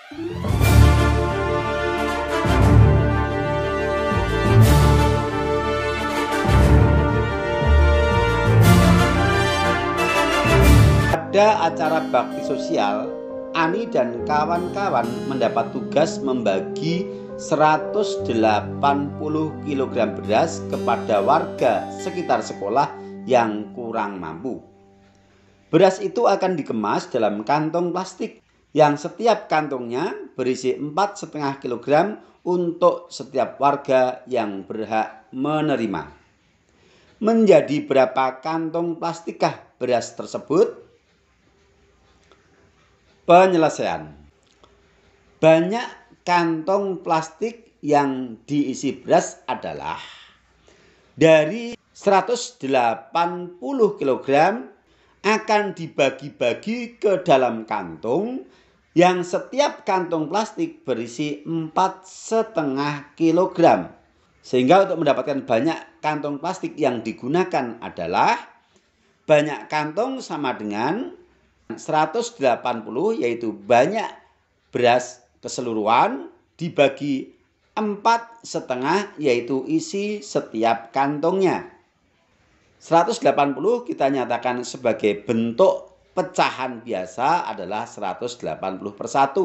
Pada acara bakti sosial, Ani dan kawan-kawan mendapat tugas membagi 180 kg beras kepada warga sekitar sekolah yang kurang mampu. Beras itu akan dikemas dalam kantong plastik yang setiap kantongnya berisi 4,5 kg untuk setiap warga yang berhak menerima. Menjadi berapa kantong plastikkah beras tersebut? Penyelesaian. Banyak kantong plastik yang diisi beras adalah dari 180 kg akan dibagi-bagi ke dalam kantung yang setiap kantong plastik berisi 4,5 kg. Sehingga untuk mendapatkan banyak kantong plastik yang digunakan adalah banyak kantong sama dengan 180, yaitu banyak beras keseluruhan dibagi 4,5, yaitu isi setiap kantongnya. 180 kita nyatakan sebagai bentuk pecahan biasa adalah 180 per 1.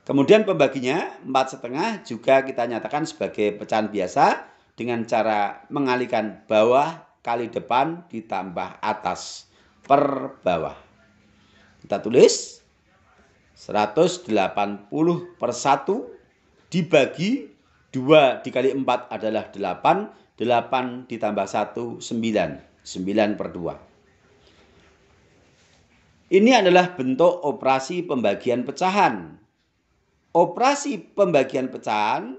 Kemudian pembaginya 4,5 juga kita nyatakan sebagai pecahan biasa dengan cara mengalihkan bawah kali depan ditambah atas per bawah. Kita tulis 180 per 1 dibagi 2 dikali 4 adalah 8. 8 ditambah 1, 9. 9 per 2. Ini adalah bentuk operasi pembagian pecahan. Operasi pembagian pecahan,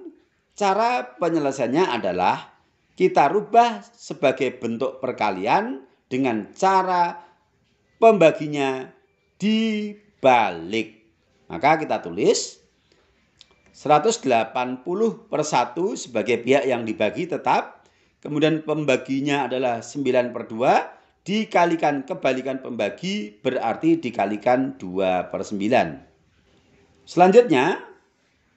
cara penyelesaiannya adalah kita rubah sebagai bentuk perkalian dengan cara pembaginya dibalik. Maka kita tulis 180 per 1 sebagai pihak yang dibagi tetap. Kemudian pembaginya adalah 9 per 2. Dikalikan kebalikan pembagi berarti dikalikan 2 per 9. Selanjutnya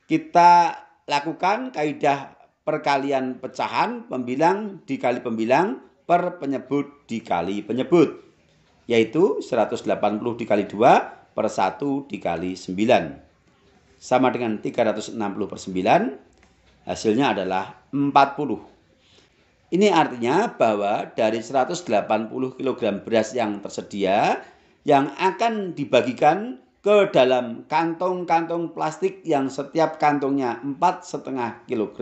kita lakukan kaidah perkalian pecahan pembilang dikali pembilang per penyebut dikali penyebut. Yaitu 180 dikali 2 per 1 dikali 9. Sama dengan 360 per 9. Hasilnya adalah 40. Ini artinya bahwa dari 180 kg beras yang tersedia, yang akan dibagikan ke dalam kantong-kantong plastik yang setiap kantongnya 4,5 kg,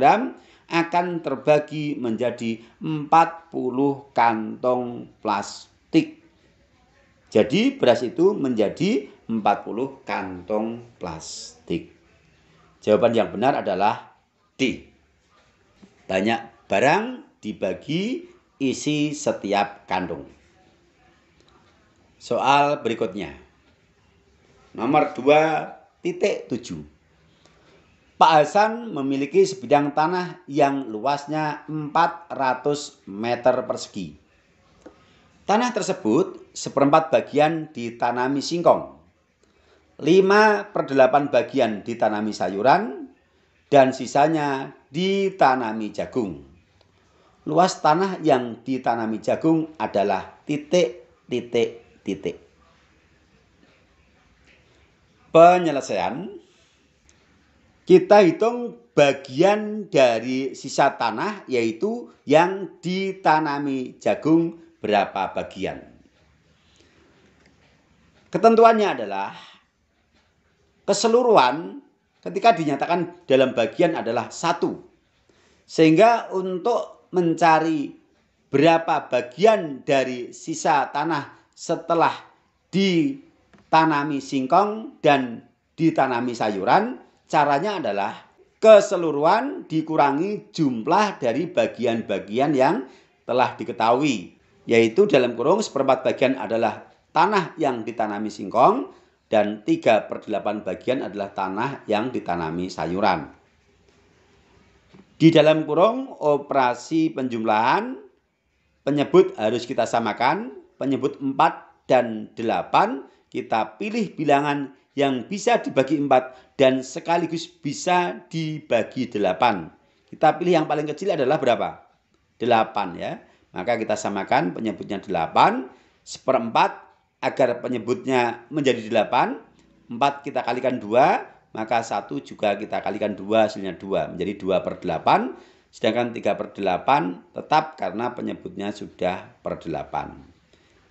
akan terbagi menjadi 40 kantong plastik. Jadi beras itu menjadi 40 kantong plastik. Jawaban yang benar adalah D. Banyak barang dibagi isi setiap kantong. Soal berikutnya. Nomor 2.7. Pak Hasan memiliki sebidang tanah yang luasnya 400 meter persegi. Tanah tersebut 1/4 bagian ditanami singkong, 5/8 bagian ditanami sayuran, dan sisanya ditanami jagung. Luas tanah yang ditanami jagung adalah titik. Penyelesaian. Kita hitung bagian dari sisa tanah yaitu yang ditanami jagung berapa bagian. Ketentuannya adalah keseluruhan ketika dinyatakan dalam bagian adalah 1. Sehingga untuk mencari berapa bagian dari sisa tanah setelah ditanami singkong dan ditanami sayuran, caranya adalah keseluruhan dikurangi jumlah dari bagian-bagian yang telah diketahui. Yaitu dalam kurung 1/4 bagian adalah tanah yang ditanami singkong dan 3/8 bagian adalah tanah yang ditanami sayuran. Di dalam kurung operasi penjumlahan, penyebut harus kita samakan. Penyebut 4 dan 8 kita pilih bilangan yang bisa dibagi 4 dan sekaligus bisa dibagi 8. Kita pilih yang paling kecil adalah berapa? 8 ya. Maka kita samakan penyebutnya 8, seperempat agar penyebutnya menjadi 8, 4 kita kalikan 2, maka 1 juga kita kalikan 2, hasilnya 2, menjadi 2/8, sedangkan 3/8 tetap karena penyebutnya sudah per 8.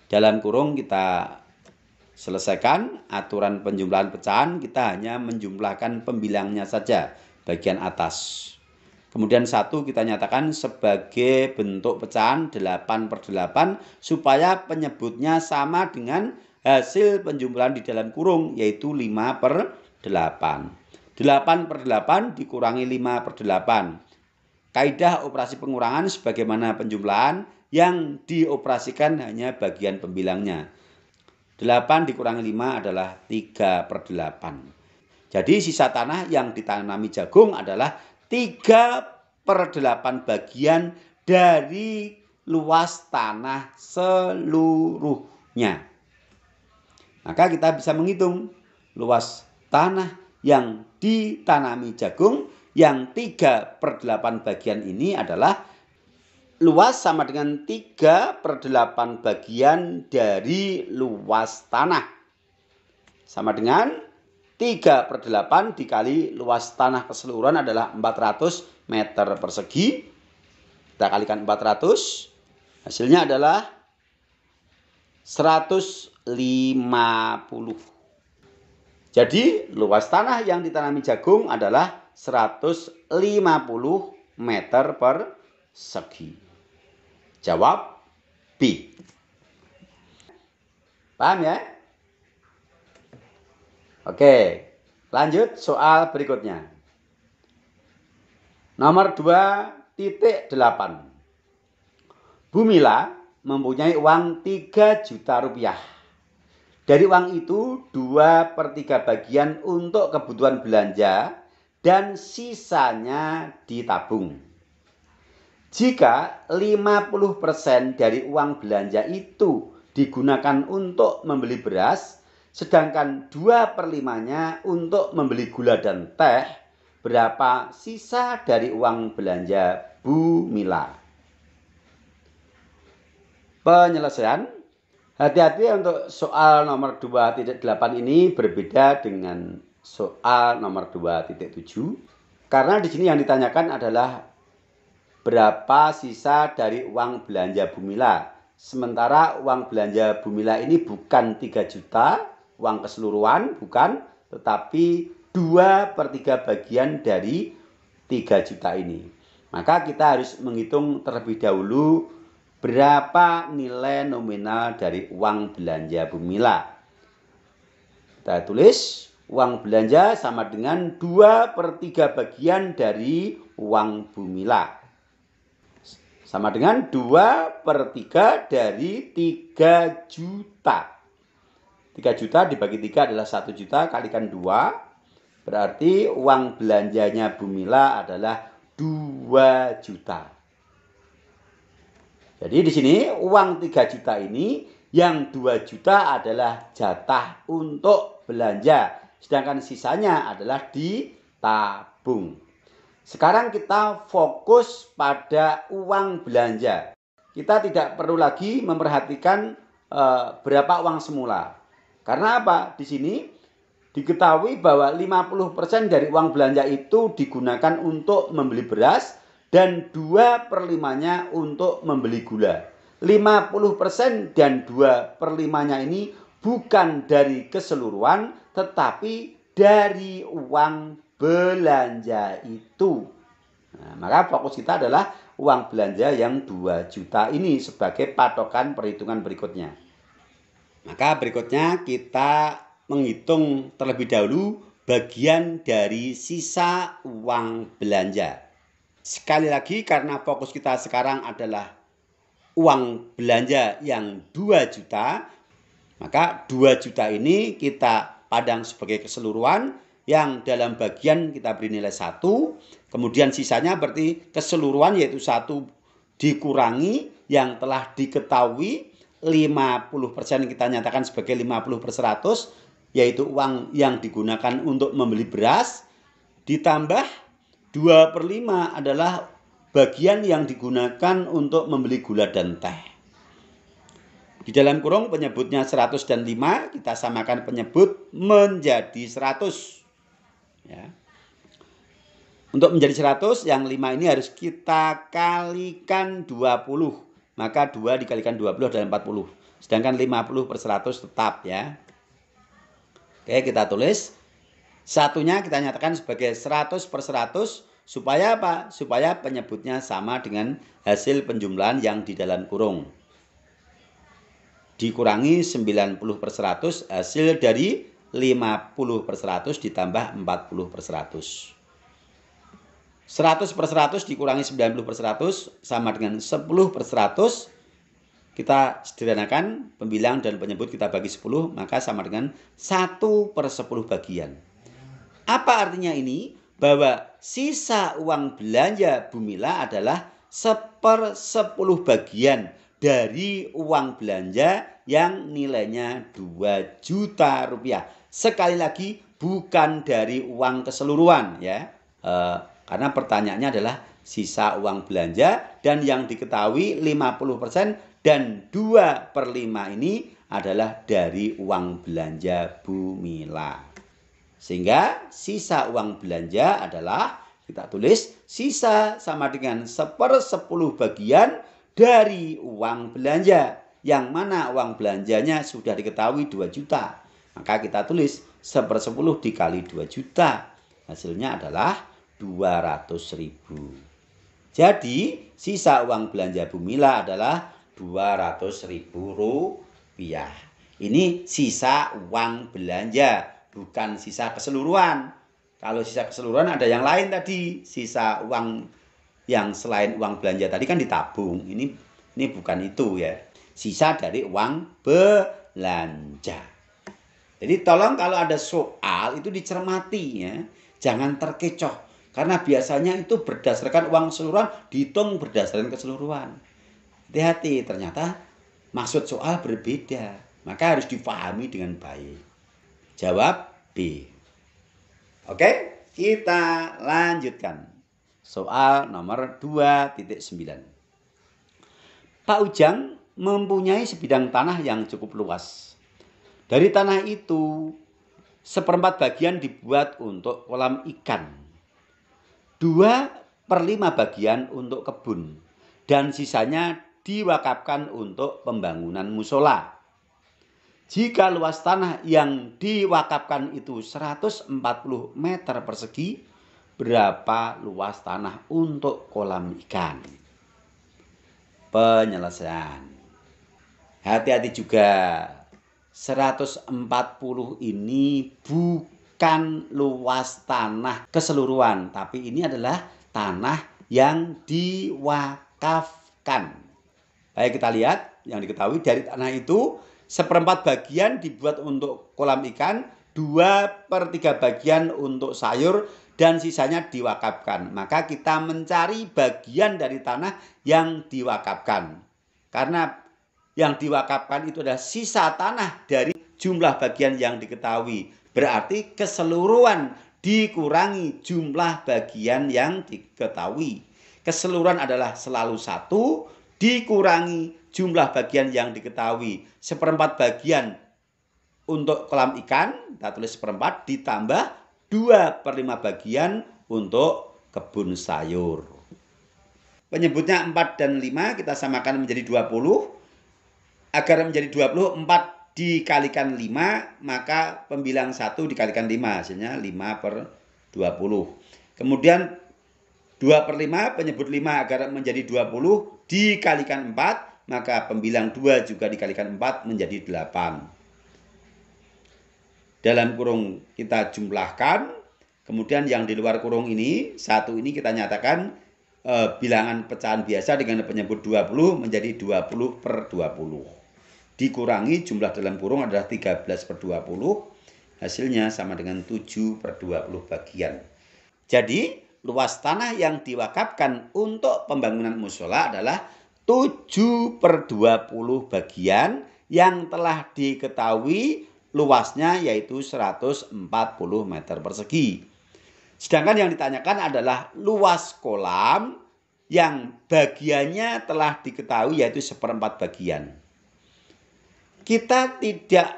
Dalam kurung kita selesaikan aturan penjumlahan pecahan, kita hanya menjumlahkan pembilangnya saja bagian atas. Kemudian 1 kita nyatakan sebagai bentuk pecahan 8/8 supaya penyebutnya sama dengan hasil penjumlahan di dalam kurung, yaitu 5/8. 8/8 dikurangi 5/8. Kaidah operasi pengurangan sebagaimana penjumlahan yang dioperasikan hanya bagian pembilangnya. 8 dikurangi 5 adalah 3/8. Jadi sisa tanah yang ditanami jagung adalah 3/8 bagian dari luas tanah seluruhnya. Maka kita bisa menghitung luas tanah yang ditanami jagung yang 3/8 bagian ini adalah luas sama dengan 3/8 bagian dari luas tanah. Sama dengan 3/8 dikali luas tanah keseluruhan adalah 400 meter persegi. Kita kalikan 400, hasilnya adalah 150. Jadi luas tanah yang ditanami jagung adalah 150 meter persegi. Jawab B. Paham ya? Oke, lanjut soal berikutnya. Nomor 2.8. Bu Mila mempunyai uang 3 juta rupiah. Dari uang itu 2/3 bagian untuk kebutuhan belanja dan sisanya ditabung. Jika 50% dari uang belanja itu digunakan untuk membeli beras, sedangkan 2/5-nya untuk membeli gula dan teh, berapa sisa dari uang belanja Bu Mila? Penyelesaian. Hati-hati untuk soal nomor 2.8 ini berbeda dengan soal nomor 2.7. Karena di sini yang ditanyakan adalah berapa sisa dari uang belanja Bu Mila. Sementara uang belanja Bu Mila ini bukan 3 juta, uang keseluruhan bukan, tetapi 2/3 bagian dari 3 juta ini. Maka kita harus menghitung terlebih dahulu berapa nilai nominal dari uang belanja Bu Mila. Kita tulis uang belanja sama dengan 2/3 bagian dari uang Bu Mila. Sama dengan 2/3 dari 3 juta. 3 juta dibagi 3 adalah 1 juta, kalikan 2. Berarti uang belanjanya Bu Mila adalah 2 juta. Jadi di sini uang 3 juta ini yang 2 juta adalah jatah untuk belanja. Sedangkan sisanya adalah ditabung. Sekarang kita fokus pada uang belanja. Kita tidak perlu lagi memperhatikan berapa uang semula. Karena apa? Di sini diketahui bahwa 50% dari uang belanja itu digunakan untuk membeli beras dan 2/5-nya untuk membeli gula. 50% dan 2/5-nya ini bukan dari keseluruhan, tetapi dari uang belanja itu. Nah, maka fokus kita adalah uang belanja yang 2 juta ini sebagai patokan perhitungan berikutnya. Maka berikutnya kita menghitung terlebih dahulu bagian dari sisa uang belanja. Sekali lagi karena fokus kita sekarang adalah uang belanja yang 2 juta, maka 2 juta ini kita pandang sebagai keseluruhan yang dalam bagian kita beri nilai 1, kemudian sisanya berarti keseluruhan yaitu 1 dikurangi yang telah diketahui 50% kita nyatakan sebagai 50/100, yaitu uang yang digunakan untuk membeli beras, ditambah 2/5 adalah bagian yang digunakan untuk membeli gula dan teh. Di dalam kurung penyebutnya 100 dan 5, kita samakan penyebut menjadi 100. Ya. Untuk menjadi 100, yang 5 ini harus kita kalikan 20. Maka 2 dikalikan 20 adalah 40. Sedangkan 50 per 100 tetap ya. Oke, kita tulis. Satunya kita nyatakan sebagai 100 per 100. Supaya apa? Supaya penyebutnya sama dengan hasil penjumlahan yang di dalam kurung. Dikurangi 90 per 100, hasil dari 50 per 100 ditambah 40 per 100. 100 per 100 dikurangi 90 per 100 sama dengan 10 per 100. Kita sederhanakan pembilang dan penyebut kita bagi 10, maka sama dengan 1 per 10 bagian. Apa artinya ini? Bahwa sisa uang belanja Bumila adalah 1/10 bagian dari uang belanja yang nilainya 2 juta rupiah. Sekali lagi bukan dari uang keseluruhan ya. Karena pertanyaannya adalah sisa uang belanja dan yang diketahui 50% dan 2/5 ini adalah dari uang belanja Bumila. Sehingga sisa uang belanja adalah, kita tulis, sisa sama dengan 1/10 bagian dari uang belanja. Yang mana uang belanjanya sudah diketahui 2 juta. Maka kita tulis 1/10 dikali 2 juta. Hasilnya adalah 200.000. Jadi sisa uang belanja Bumila adalah 200.000 rupiah. Ini sisa uang belanja, bukan sisa keseluruhan. Kalau sisa keseluruhan ada yang lain tadi. Sisa uang yang selain uang belanja tadi kan ditabung. Ini bukan itu ya. Sisa dari uang belanja. Jadi tolong kalau ada soal itu dicermati ya. Jangan terkecoh. Karena biasanya itu berdasarkan uang keseluruhan, dihitung berdasarkan keseluruhan. Hati-hati, ternyata maksud soal berbeda. Maka harus difahami dengan baik. Jawab B. Oke, kita lanjutkan. Soal nomor 2.9. Pak Ujang mempunyai sebidang tanah yang cukup luas. Dari tanah itu, 1/4 bagian dibuat untuk kolam ikan. 2/5 bagian untuk kebun dan sisanya diwakafkan untuk pembangunan musola. Jika luas tanah yang diwakafkan itu 140 meter persegi, berapa luas tanah untuk kolam ikan? Penyelesaian. Hati-hati juga, 140 ini bukan luas tanah keseluruhan, tapi ini adalah tanah yang diwakafkan. Baik, kita lihat yang diketahui dari tanah itu 1/4 bagian dibuat untuk kolam ikan, 2/3 bagian untuk sayur, dan sisanya diwakafkan. Maka kita mencari bagian dari tanah yang diwakafkan. Karena yang diwakafkan itu adalah sisa tanah dari jumlah bagian yang diketahui. Berarti keseluruhan dikurangi jumlah bagian yang diketahui. Keseluruhan adalah selalu 1 dikurangi jumlah bagian yang diketahui. 1/4 bagian untuk kolam ikan, kita tulis 1/4 ditambah 2/5 bagian untuk kebun sayur. Penyebutnya 4 dan 5 kita samakan menjadi 20. Agar menjadi 20, 4 dikalikan 5, maka pembilang 1 dikalikan 5, hasilnya 5/20. Kemudian 2/5, penyebut 5 agar menjadi 20, dikalikan 4, maka pembilang 2 juga dikalikan 4 menjadi 8. Dalam kurung kita jumlahkan, kemudian yang di luar kurung ini, 1 ini kita nyatakan bilangan pecahan biasa dengan penyebut 20 menjadi 20/20. Dikurangi jumlah dalam kurung adalah 13/20. Hasilnya sama dengan 7/20 bagian. Jadi luas tanah yang diwakafkan untuk pembangunan musola adalah 7/20 bagian yang telah diketahui luasnya yaitu 140 meter persegi. Sedangkan yang ditanyakan adalah luas kolam yang bagiannya telah diketahui yaitu 1/4 bagian. Kita tidak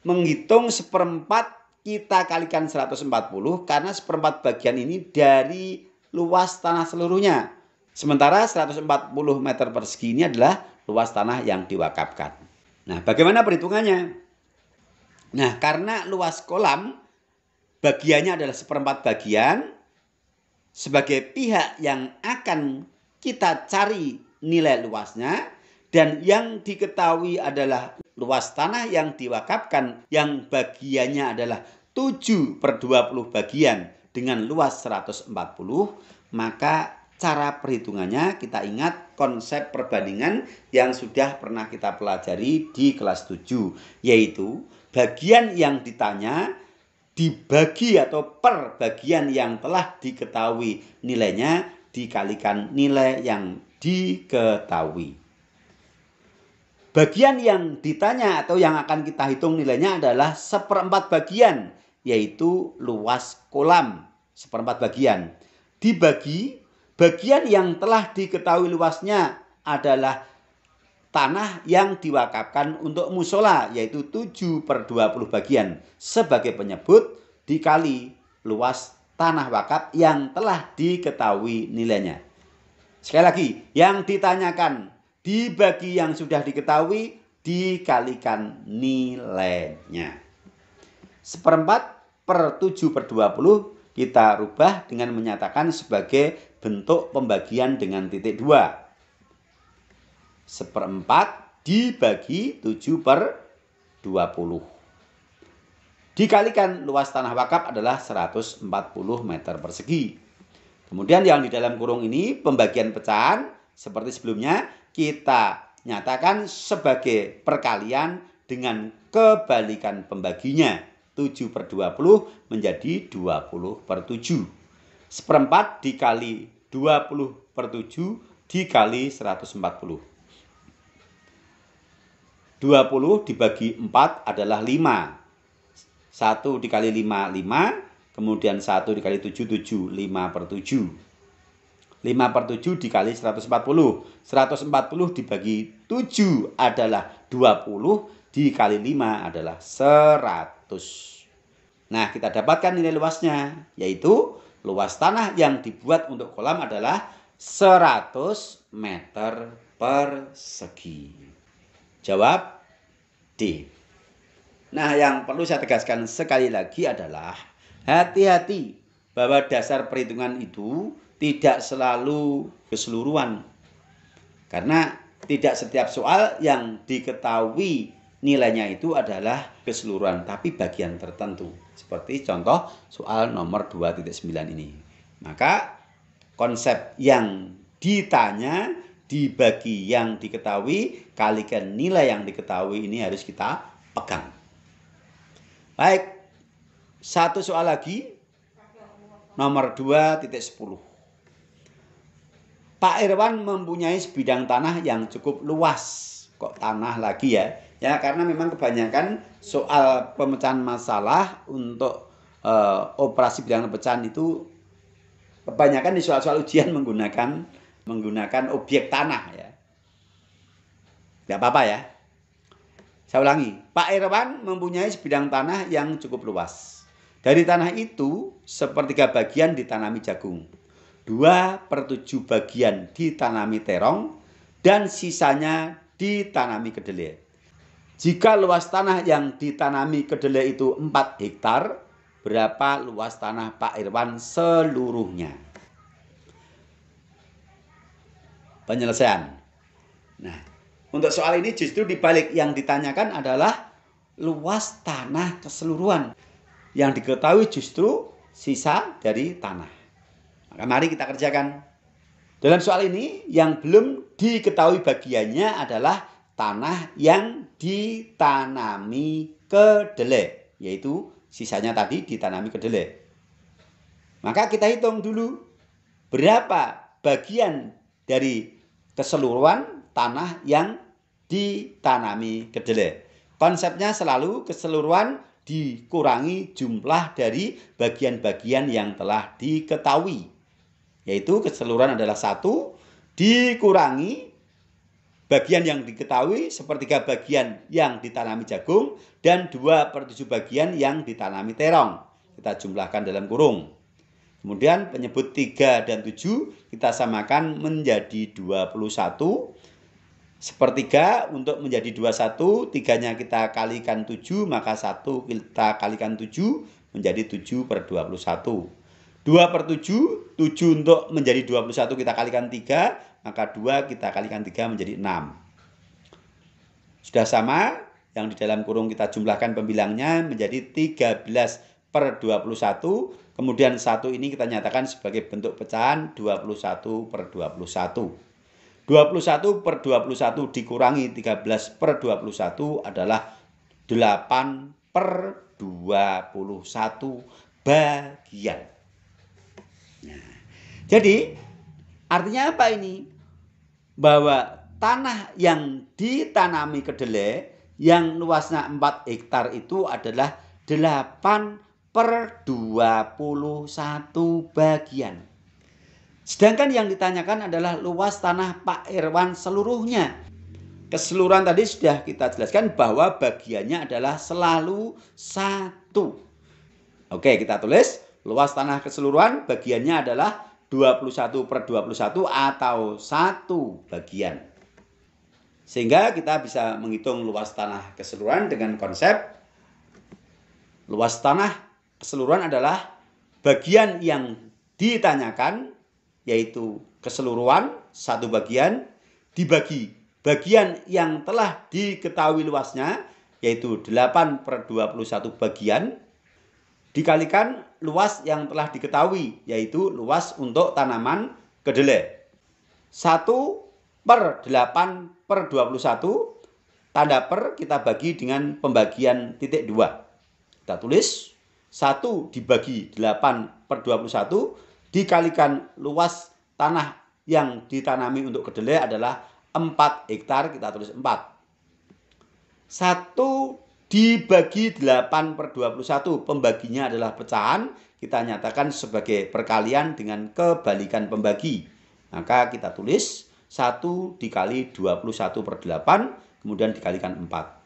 menghitung 1/4 kita kalikan 140 karena 1/4 bagian ini dari luas tanah seluruhnya. Sementara 140 meter persegi ini adalah luas tanah yang diwakafkan. Nah, bagaimana perhitungannya? Nah, karena luas kolam bagiannya adalah 1/4 bagian, sebagai pihak yang akan kita cari nilai luasnya, dan yang diketahui adalah luas tanah yang diwakafkan yang bagiannya adalah 7/20 bagian dengan luas 140, maka cara perhitungannya kita ingat konsep perbandingan yang sudah pernah kita pelajari di kelas 7, yaitu bagian yang ditanya dibagi atau per bagian yang telah diketahui nilainya dikalikan nilai yang diketahui. Bagian yang ditanya atau yang akan kita hitung nilainya adalah 1/4 bagian, yaitu luas kolam 1/4 bagian. Dibagi bagian yang telah diketahui luasnya adalah tanah yang diwakafkan untuk musola, yaitu 7/20 bagian sebagai penyebut dikali luas tanah wakaf yang telah diketahui nilainya. Sekali lagi, yang ditanyakan dibagi yang sudah diketahui dikalikan nilainya. 1/4/7/20 kita rubah dengan menyatakan sebagai bentuk pembagian dengan titik 2. 1/4 dibagi 7/20. Dikalikan luas tanah wakaf adalah 140 meter persegi. Kemudian yang di dalam kurung ini pembagian pecahan seperti sebelumnya kita nyatakan sebagai perkalian dengan kebalikan pembaginya. 7/20 menjadi 20/7. 1/4 dikali 20/7 dikali 140. 20 dibagi 4 adalah 5. 1 dikali 5, 5. Kemudian 1 dikali 7, 7. 5/7. 5/7 dikali 140. 140 dibagi 7 adalah 20. Dikali 5 adalah 100. Nah, kita dapatkan nilai luasnya, yaitu luas tanah yang dibuat untuk kolam adalah 100 meter persegi. Jawab D. Nah, yang perlu saya tegaskan sekali lagi adalah hati-hati bahwa dasar perhitungan itu tidak selalu keseluruhan. Karena tidak setiap soal yang diketahui nilainya itu adalah keseluruhan, tapi bagian tertentu. Seperti contoh soal nomor 2.9 ini. Maka konsep yang ditanya dibagi yang diketahui kalikan nilai yang diketahui ini harus kita pegang. Baik, satu soal lagi. Nomor 2.10. Pak Irwan mempunyai sebidang tanah yang cukup luas. Kok tanah lagi ya? Ya, karena memang kebanyakan soal pemecahan masalah untuk operasi bilangan pecahan itu kebanyakan di soal-soal ujian menggunakan objek tanah ya. Tidak apa-apa ya. Saya ulangi, Pak Irwan mempunyai sebidang tanah yang cukup luas. Dari tanah itu, 1/3 bagian ditanami jagung, 2/7 bagian ditanami terong, dan sisanya ditanami kedelai. Jika luas tanah yang ditanami kedelai itu 4 hektar, berapa luas tanah Pak Irwan seluruhnya? Penyelesaian. Nah, untuk soal ini justru dibalik yang ditanyakan adalah luas tanah keseluruhan. Yang diketahui justru sisa dari tanah. Maka mari kita kerjakan. Dalam soal ini yang belum diketahui bagiannya adalah tanah yang ditanami kedelai, yaitu sisanya tadi ditanami kedelai. Maka kita hitung dulu berapa bagian dari keseluruhan tanah yang ditanami kedelai. Konsepnya selalu keseluruhan dikurangi jumlah dari bagian-bagian yang telah diketahui. Yaitu keseluruhan adalah 1 dikurangi bagian yang diketahui, sepertiga bagian yang ditanami jagung, dan 2/7 bagian yang ditanami terong. Kita jumlahkan dalam kurung. Kemudian penyebut 3 dan 7 kita samakan menjadi 21. Sepertiga untuk menjadi 21, 3-nya kita kalikan 7, maka 1 kita kalikan 7 menjadi 7/21. 2/7, 7 untuk menjadi 21 kita kalikan 3, maka 2 kita kalikan 3 menjadi 6. Sudah sama, yang di dalam kurung kita jumlahkan pembilangnya menjadi 13/21. Kemudian 1 ini kita nyatakan sebagai bentuk pecahan 21/21. 21/21 dikurangi 13/21 adalah 8/21 bagian. Nah, jadi artinya apa ini? Bahwa tanah yang ditanami kedelai yang luasnya 4 hektar itu adalah 8/21 bagian. Sedangkan yang ditanyakan adalah luas tanah Pak Irwan seluruhnya. Keseluruhan tadi sudah kita jelaskan bahwa bagiannya adalah selalu 1. Oke, kita tulis luas tanah keseluruhan bagiannya adalah 21/21 atau 1 bagian. Sehingga kita bisa menghitung luas tanah keseluruhan dengan konsep luas tanah keseluruhan adalah bagian yang ditanyakan, yaitu keseluruhan 1 bagian, dibagi bagian yang telah diketahui luasnya, yaitu 8/21 bagian, dikalikan luas yang telah diketahui, yaitu luas untuk tanaman kedelai. 1/8/21, tanda per kita bagi dengan pembagian titik 2. Kita tulis 1 dibagi 8/21 dikalikan luas tanah yang ditanami untuk kedelai adalah 4 hektar, kita tulis 4. 1 dibagi 8/21, pembaginya adalah pecahan, kita nyatakan sebagai perkalian dengan kebalikan pembagi. Maka kita tulis 1 dikali 21/8, kemudian dikalikan 4.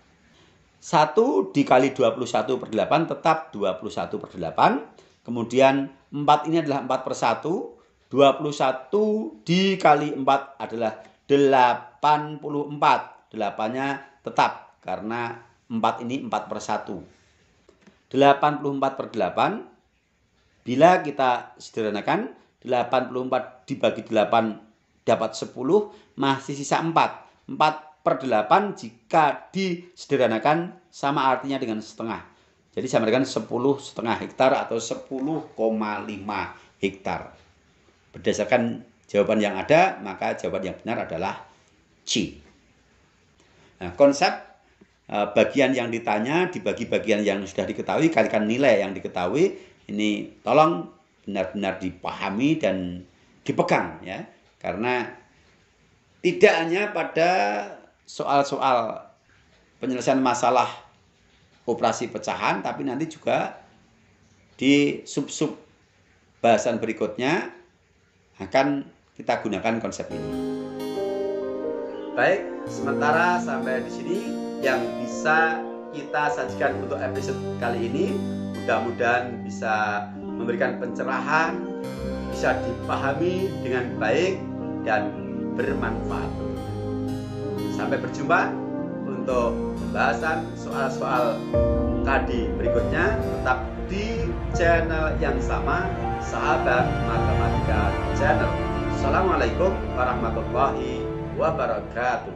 1 dikali 21/8 tetap 21/8. Kemudian 4 ini adalah 4/1. 21 dikali 4 adalah 84. 8-nya tetap karena 4 ini 4/1. 84/8. Bila kita sederhanakan, 84 dibagi 8 dapat 10, masih sisa 4. 4/8 jika disederhanakan sama artinya dengan setengah. Jadi sama dengan 10,5 hektar atau 10,5 hektar. Berdasarkan jawaban yang ada, maka jawaban yang benar adalah C. Nah, konsep bagian yang ditanya dibagi bagian yang sudah diketahui kalikan nilai yang diketahui, ini tolong benar-benar dipahami dan dipegang ya. Karena tidak hanya pada soal-soal penyelesaian masalah operasi pecahan, tapi nanti juga di sub-sub bahasan berikutnya akan kita gunakan konsep ini. Baik, sementara sampai di sini yang bisa kita sajikan untuk episode kali ini. Mudah-mudahan bisa memberikan pencerahan, bisa dipahami dengan baik dan bermanfaat. Sampai berjumpa untuk pembahasan soal-soal tadi berikutnya, tetap di channel yang sama, Sahabat Matematika Channel. Assalamualaikum warahmatullahi wabarakatuh.